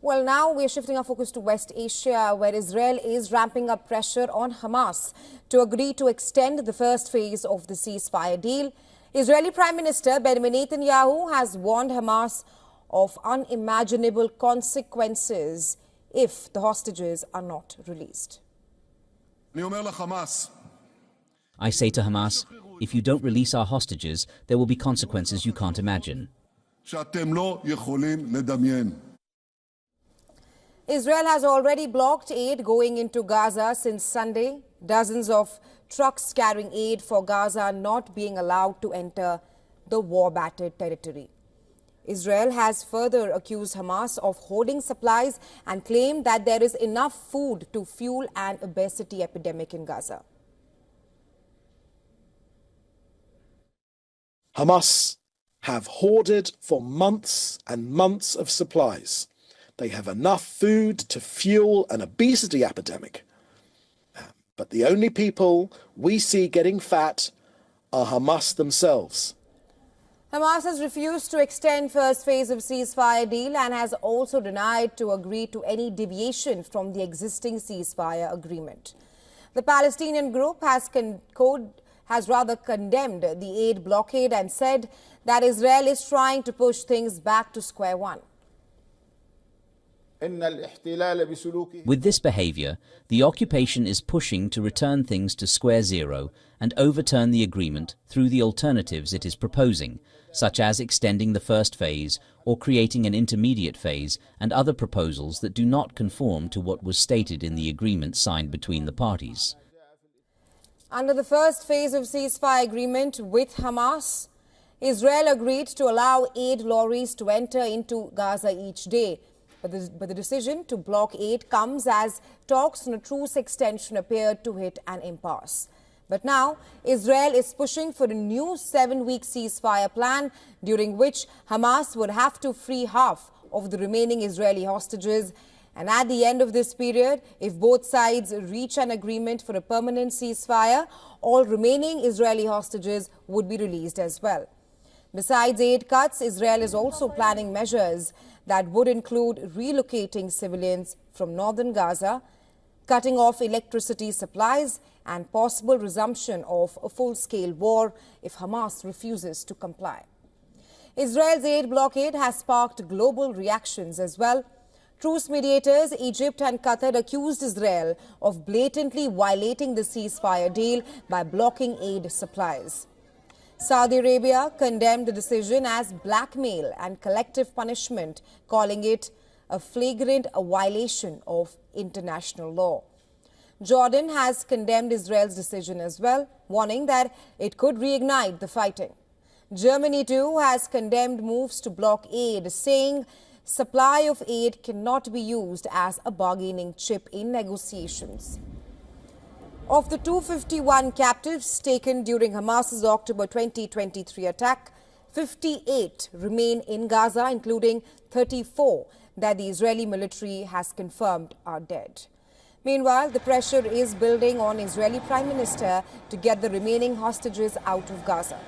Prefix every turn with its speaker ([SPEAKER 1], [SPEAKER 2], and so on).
[SPEAKER 1] Well, now we're shifting our focus to West Asia, where Israel is ramping up pressure on Hamas to agree to extend the first phase of the ceasefire deal. Israeli Prime Minister Benjamin Netanyahu has warned Hamas of unimaginable consequences if the hostages are not released.
[SPEAKER 2] I say to Hamas, if you don't release our hostages, there will be consequences you can't imagine.
[SPEAKER 1] Israel has already blocked aid going into Gaza since Sunday. Dozens of trucks carrying aid for Gaza are not being allowed to enter the war-battered territory. Israel has further accused Hamas of hoarding supplies and claimed that there is enough food to fuel an obesity epidemic in Gaza.
[SPEAKER 3] Hamas have hoarded for months and months of supplies. They have enough food to fuel an obesity epidemic. But the only people we see getting fat are Hamas themselves.
[SPEAKER 1] Hamas has refused to extend first phase of ceasefire deal and has also denied to agree to any deviation from the existing ceasefire agreement. The Palestinian group has condemned the aid blockade and said that Israel is trying to push things back to square one.
[SPEAKER 2] With this behavior, the occupation is pushing to return things to square zero and overturn the agreement through the alternatives it is proposing, such as extending the first phase or creating an intermediate phase and other proposals that do not conform to what was stated in the agreement signed between the parties.
[SPEAKER 1] Under the first phase of ceasefire agreement with Hamas, Israel agreed to allow aid lorries to enter into Gaza each day. But the decision to block aid comes as talks on a truce extension appeared to hit an impasse. But now, Israel is pushing for a new 7-week ceasefire plan, during which Hamas would have to free half of the remaining Israeli hostages. And at the end of this period, if both sides reach an agreement for a permanent ceasefire, all remaining Israeli hostages would be released as well. Besides aid cuts, Israel is also planning measures that would include relocating civilians from northern Gaza, cutting off electricity supplies, and possible resumption of a full-scale war if Hamas refuses to comply. Israel's aid blockade has sparked global reactions as well. Truce mediators, Egypt and Qatar, accused Israel of blatantly violating the ceasefire deal by blocking aid supplies. Saudi Arabia condemned the decision as blackmail and collective punishment, calling it a flagrant violation of international law. Jordan has condemned Israel's decision as well, warning that it could reignite the fighting. Germany, too, has condemned moves to block aid, saying supply of aid cannot be used as a bargaining chip in negotiations. Of the 251 captives taken during Hamas's October 2023 attack, 58 remain in Gaza, including 34 that the Israeli military has confirmed are dead. Meanwhile, the pressure is building on Israeli Prime Minister to get the remaining hostages out of Gaza.